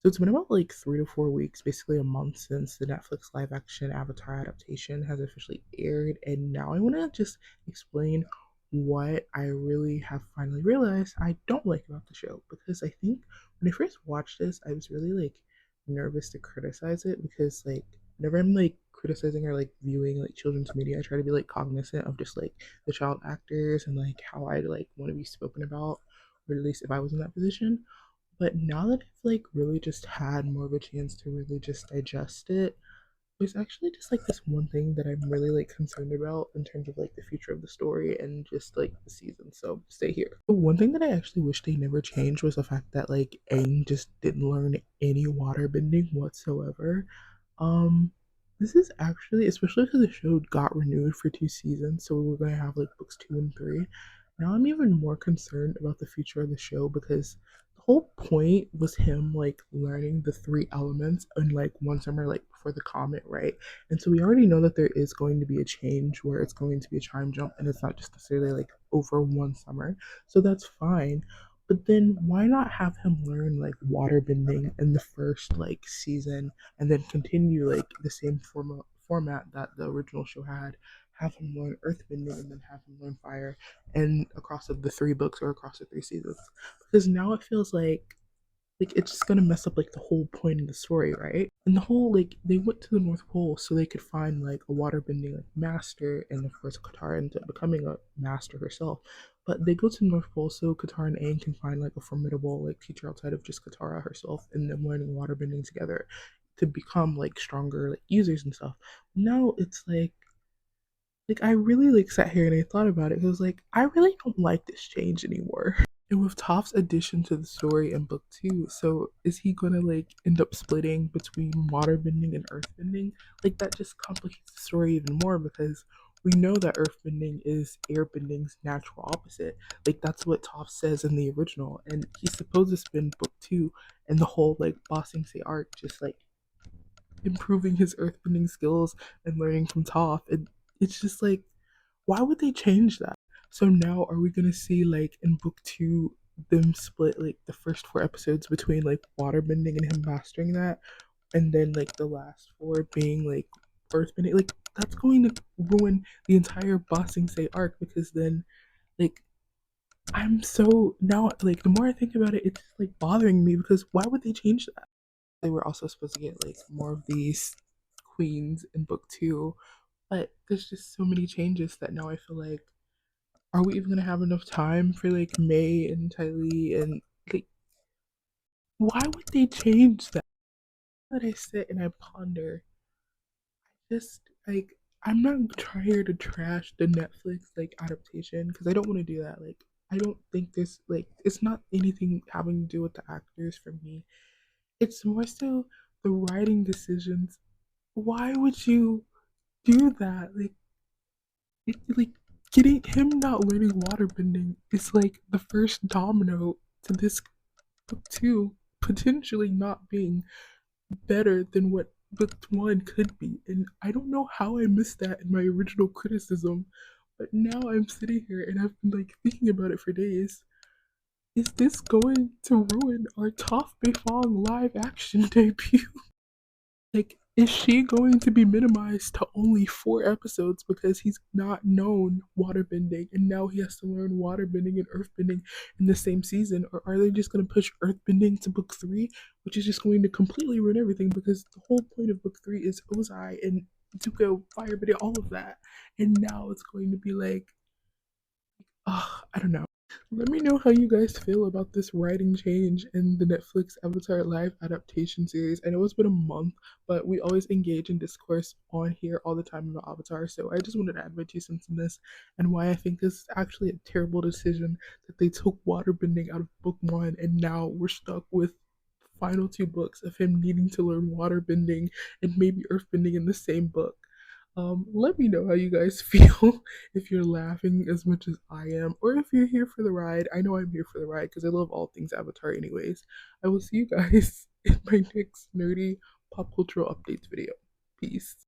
So it's been about like 3 to 4 weeks, basically a month since the Netflix live action Avatar adaptation has officially aired. And now I want to just explain what I really have finally realized I don't like about the show. Because I think when I first watched this, I was really like nervous to criticize it because like whenever I'm like criticizing or like viewing like children's media, I try to be like cognizant of just like the child actors and like how I like want to be spoken about, or at least if I was in that position. But now that I've like really just had more of a chance to really just digest it, there's actually just like this one thing that I'm really like concerned about in terms of like the future of the story and just like the season. So stay here. The one thing that I actually wish they never changed was the fact that like Aang just didn't learn any water bending whatsoever. Um, this is actually, especially because the show got renewed for 2 seasons, so we're gonna have like books 2 and 3. Now I'm even more concerned about the future of the show because the whole point was him like learning the three elements in like one summer, like before the comet, right? And so we already know that there is going to be a change where it's going to be a time jump and it's not just necessarily like over one summer. So that's fine. But then why not have him learn like water bending in the first like season and then continue like the same format that the original show had? Have him learn earthbending and then have him learn fire, and across the 3 books or across the 3 seasons. Because now it feels like it's just gonna mess up like the whole point of the story, right? And the whole like they went to the North Pole so they could find like a waterbending like master, and of course Katara ended up becoming a master herself. But they go to the North Pole so Katara and Aang can find like a formidable like teacher outside of just Katara herself, and them learning waterbending together to become like stronger like users and stuff. Now it's like I really like sat here and I thought about it. It was like I really don't like this change anymore. And with Toph's addition to the story in book 2, so is he gonna like end up splitting between waterbending and earthbending? Like that just complicates the story even more because we know that earthbending is airbending's natural opposite. Like that's what Toph says in the original, and he's supposed to spend book 2 and the whole like Bossing Say arc just like improving his earthbending skills and learning from Toph. And it's just like, why would they change that? So now are we gonna see like in book 2 them split like the first 4 episodes between like waterbending and him mastering that, and then like the last 4 being like earthbending? Like that's going to ruin the entire Bossing Say arc because then like I'm so now like the more I think about it, it's like bothering me because why would they change that? They were also supposed to get like more of these queens in book 2, but there's just so many changes that now I feel like, are we even gonna have enough time for like May and Tylee and like why would they change that? That I sit and I ponder. Just like I'm not trying to trash the Netflix like adaptation because I don't want to do that. Like I don't think this like it's not anything having to do with the actors for me. It's more so the writing decisions. Why would you do that? Like getting him not learning waterbending is like the first domino to this book two potentially not being better than what book one could be. And I don't know how I missed that in my original criticism, but now I'm sitting here and I've been like thinking about it for days. Is this going to ruin our Toph Beifong live action debut? Like, is she going to be minimized to only 4 episodes because he's not known waterbending and now he has to learn waterbending and earthbending in the same season? Or are they just going to push earthbending to book 3, which is just going to completely ruin everything because the whole point of book 3 is Ozai and Zuko, firebending, all of that. And now it's going to be like, I don't know. Let me know how you guys feel about this writing change in the Netflix Avatar live adaptation series. I know it's been a month, but we always engage in discourse on here all the time about Avatar. So I just wanted to add my 2 cents in this and why I think this is actually a terrible decision that they took waterbending out of book 1 and now we're stuck with the final 2 books of him needing to learn waterbending and maybe earthbending in the same book. Let me know how you guys feel, if you're laughing as much as I am, or if you're here for the ride. I know I'm here for the ride because I love all things Avatar, anyways. I will see you guys in my next nerdy pop cultural updates video. Peace.